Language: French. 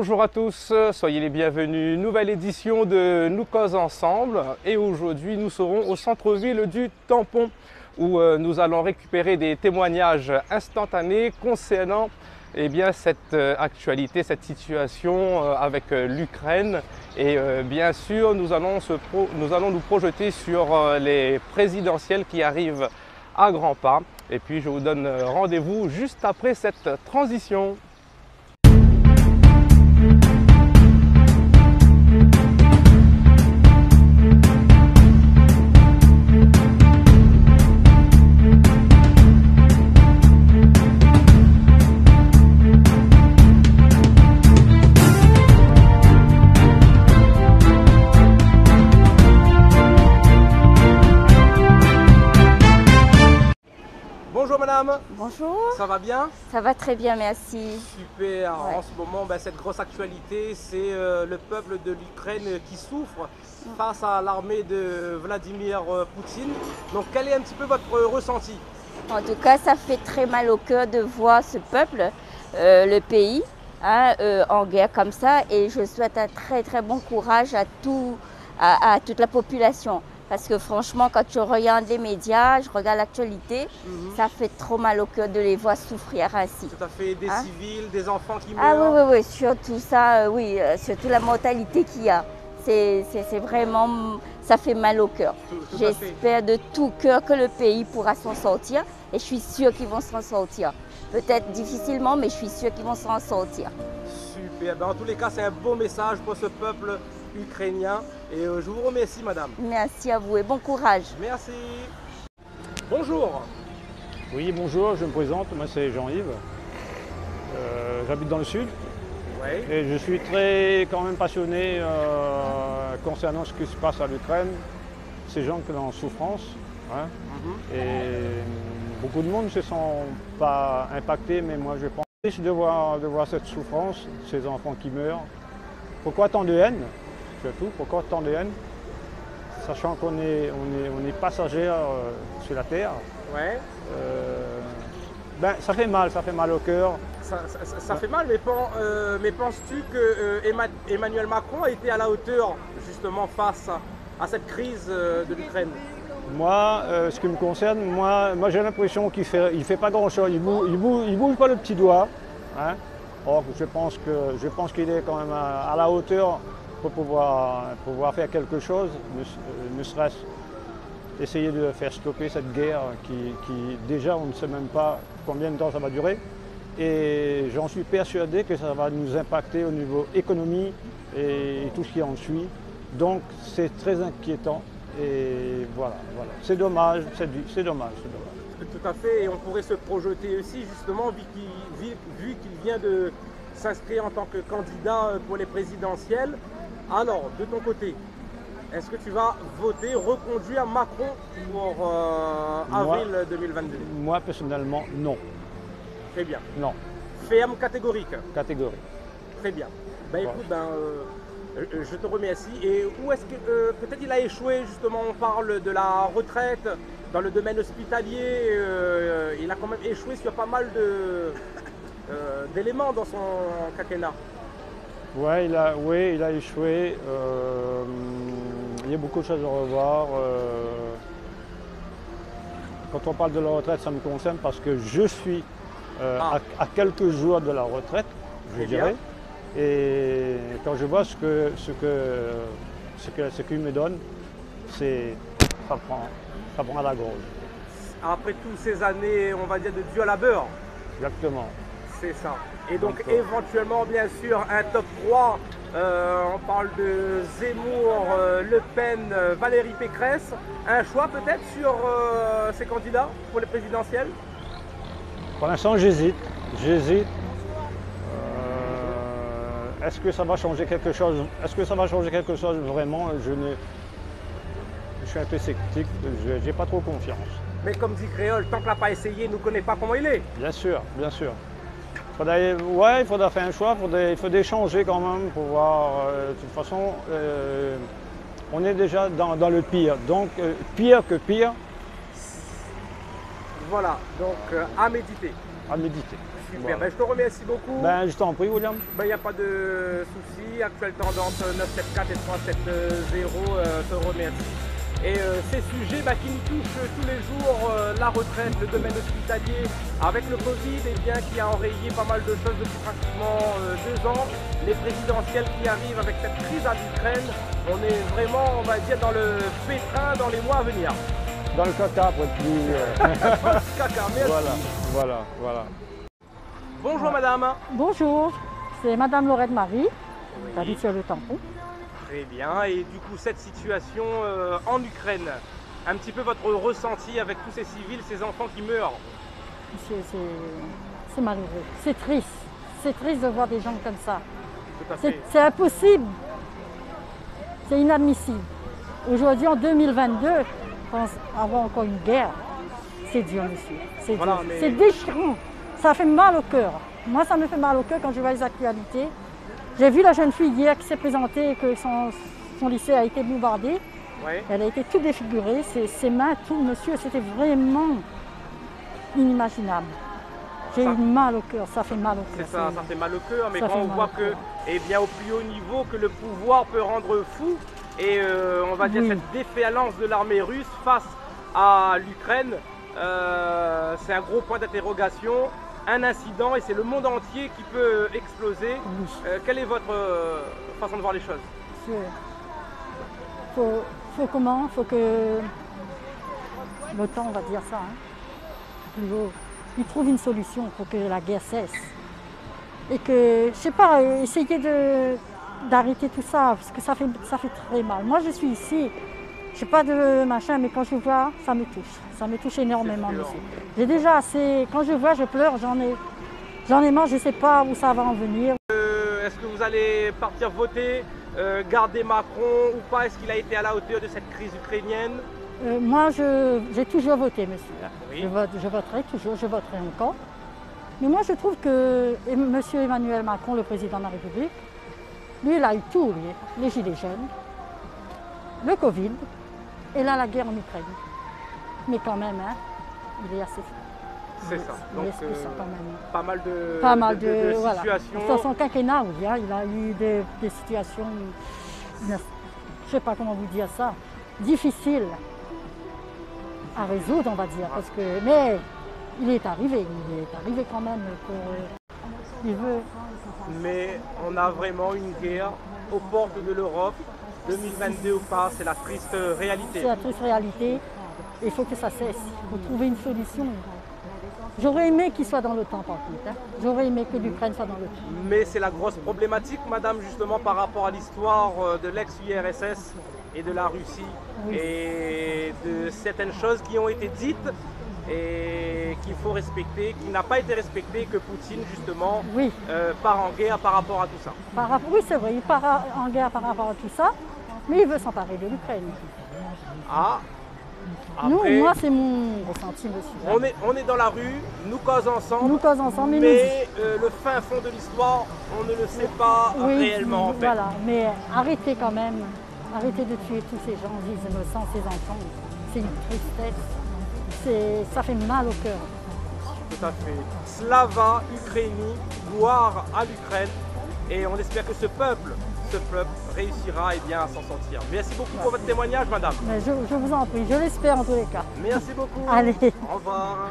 Bonjour à tous, soyez les bienvenus. Nouvelle édition de Nous Cause Ensemble et aujourd'hui nous serons au centre-ville du Tampon où nous allons récupérer des témoignages instantanés concernant cette actualité, cette situation avec l'Ukraine et bien sûr nous allons nous projeter sur les présidentielles qui arrivent à grands pas et puis je vous donne rendez-vous juste après cette transition. Bonjour madame. Bonjour. Ça va bien? Ça va très bien, merci. Super. Ouais. En ce moment, cette grosse actualité, c'est le peuple de l'Ukraine qui souffre face à l'armée de Vladimir Poutine. Donc quel est un petit peu votre ressenti? En tout cas, ça fait très mal au cœur de voir ce peuple, le pays, en guerre comme ça. Et je souhaite un très bon courage à toute la population. Parce que franchement, quand je regarde les médias, je regarde l'actualité, ça fait trop mal au cœur de les voir souffrir ainsi. Tout à fait, des civils, des enfants qui meurent. Ah oui, surtout ça, surtout la mortalité qu'il y a. C'est vraiment, ça fait mal au cœur. J'espère de tout cœur que le pays pourra s'en sortir et je suis sûre qu'ils vont s'en sortir. Peut-être difficilement, mais je suis sûre qu'ils vont s'en sortir. Super, en tous les cas, c'est un beau message pour ce peuple ukrainien et je vous remercie madame. Merci à vous et bon courage. Merci. Bonjour. Oui, bonjour, je me présente, moi c'est Jean-Yves. J'habite dans le sud et je suis quand même passionné concernant ce qui se passe à l'Ukraine, ces gens qui sont en souffrance. Et beaucoup de monde ne se sont pas impactés, mais moi je pense de voir cette souffrance, ces enfants qui meurent. Pourquoi tant de haine? Surtout, pourquoi tant de haine? Sachant qu'on est passagers sur la terre. Ouais. Ça fait mal au cœur. Ça fait mal, mais penses-tu que Emmanuel Macron a été à la hauteur justement face à cette crise de l'Ukraine? Moi, ce qui me concerne, moi j'ai l'impression qu'il fait pas grand-chose. Il bouge pas le petit doigt. Or, je pense qu'il est quand même à la hauteur pour pouvoir faire quelque chose, ne serait-ce essayer de faire stopper cette guerre qui déjà on ne sait même pas combien de temps ça va durer. Et j'en suis persuadé que ça va nous impacter au niveau économie et tout ce qui en suit. Donc c'est très inquiétant et voilà. C'est dommage, c'est dommage. Tout à fait, et on pourrait se projeter aussi justement vu qu'il vient de s'inscrire en tant que candidat pour les présidentielles. Alors, de ton côté, est-ce que tu vas voter, reconduire Macron pour avril 2022? Moi, personnellement, non. Très bien. Non. Ferme catégorique? Catégorique. Très bien. Écoute, je te remercie. Et où est-ce que peut-être il a échoué justement? On parle de la retraite dans le domaine hospitalier. Il a quand même échoué sur pas mal d'éléments dans son quinquennat. Oui, il a échoué. Il y a beaucoup de choses à revoir. Quand on parle de la retraite, ça me concerne parce que je suis à quelques jours de la retraite, je dirais. Et quand je vois ce qu'il me donne, ça prend à la gorge. Après toutes ces années, on va dire, de dur labeur. Exactement. C'est ça. Et donc éventuellement, bien sûr, un top 3, on parle de Zemmour, Le Pen, Valérie Pécresse. Un choix peut-être sur ces candidats pour les présidentielles? Pour l'instant, j'hésite. Est-ce que ça va changer quelque chose? Vraiment? Je suis un peu sceptique, je n'ai pas trop confiance. Mais comme dit Créole, tant qu'il n'a pas essayé, il ne connaît pas comment il est. Bien sûr. Il faudra faire un choix, il faut échanger quand même pour voir. De toute façon, on est déjà dans le pire. Donc, pire que pire. Voilà, donc à méditer. à méditer. Super, Voilà. ben, je te remercie beaucoup. Ben, je t'en prie, William. Il n'y a pas de souci. Actuelle tendance 974 et 370 te remercie. Et ces sujets qui nous touchent tous les jours, la retraite, le domaine hospitalier, avec le Covid, qui a enrayé pas mal de choses depuis pratiquement 2 ans, les présidentielles qui arrivent avec cette crise à l'Ukraine, on est vraiment, on va dire, dans le pétrin dans les mois à venir. Dans le caca, pour être plus... Caca, merci. Voilà. Bonjour madame. Bonjour, c'est Madame Laurette Marie, j'habite sur le tampon. Très bien, et du coup cette situation en Ukraine, un petit peu votre ressenti avec tous ces civils, ces enfants qui meurent? C'est malheureux, c'est triste de voir des gens comme ça. Tout à fait. C'est impossible, c'est inadmissible. Aujourd'hui en 2022, avoir encore une guerre, c'est dur monsieur, c'est Voilà, dur. mais- C'est déchirant, ça fait mal au cœur. Moi ça me fait mal au cœur quand je vois les actualités. J'ai vu la jeune fille hier qui s'est présentée et que son lycée a été bombardé. Ouais. Elle a été toute défigurée, ses mains, tout, monsieur, c'était vraiment inimaginable. J'ai Ça- eu mal au cœur, ça fait mal au C'est cœur. ça, ça fait mal au cœur, mais Ça quand fait on mal voit au que, cœur. au plus haut niveau, que le pouvoir peut rendre fou, et on va dire Oui. cette défaillance de l'armée russe face à l'Ukraine, c'est un gros point d'interrogation, un incident, et c'est le monde entier qui peut exploser. Oui. Quelle est votre façon de voir les choses? Faut comment? Faut que l'OTAN, on va dire ça, plus haut, il trouve une solution pour que la guerre cesse. Et que, je sais pas, essayer d'arrêter tout ça, parce que ça fait très mal. Moi, je suis ici, je sais pas de machin, mais quand je vois, ça me touche. Ça me touche énormément, C'est sûr. monsieur. J'ai déjà assez, quand je vois, je pleure, j'en ai marre, je sais pas où ça va en venir. Est-ce que vous allez partir voter, garder Macron ou pas? Est-ce qu'il a été à la hauteur de cette crise ukrainienne? Moi, j'ai toujours voté, monsieur. Oui. Je voterai toujours, je voterai encore. Mais moi, je trouve que M. Emmanuel Macron, le président de la République, lui, il a eu tout, lui. Les gilets jaunes, le Covid, et là, la guerre en Ukraine. Mais quand même, il est assez fort. C'est ça. Il Donc, est ça quand même. pas mal de, Pas mal de voilà. situations. Dans son quinquennat, oui, il a eu des situations, je ne sais pas comment vous dire ça, difficiles à résoudre, on va dire. Parce que, mais il est arrivé quand même. Il veut. Mais on a vraiment une guerre aux portes de l'Europe. 2022 ou pas, c'est la triste réalité. C'est la triste réalité. Il faut que ça cesse. Il faut trouver une solution. J'aurais aimé qu'il soit dans l'OTAN par contre. J'aurais aimé que l'Ukraine soit dans l'OTAN. Mais c'est la grosse problématique, madame, justement par rapport à l'histoire de l'ex-URSS et de la Russie, Oui. et de certaines choses qui ont été dites et qu'il faut respecter, qui n'a pas été respecté, que Poutine justement Oui. part en guerre par rapport à tout ça. Oui, c'est vrai, il part en guerre par rapport à tout ça, mais il veut s'emparer de l'Ukraine. Ah, Nous, après, moi, c'est mon ressenti, monsieur. on est dans la rue, nous causons ensemble, Nous causons ensemble, mais le fin fond de l'histoire, on ne le sait pas réellement en fait. Voilà, mais arrêtez quand même, arrêtez de tuer tous ces gens, des innocents, ces enfants. C'est une tristesse, ça fait mal au cœur. Tout à fait. Slava Ukraini, gloire à l'Ukraine, et on espère que ce peuple réussira à s'en sortir. Merci beaucoup pour votre témoignage, madame. Mais je vous en prie, je l'espère en tous les cas. Merci beaucoup. Allez. Au revoir.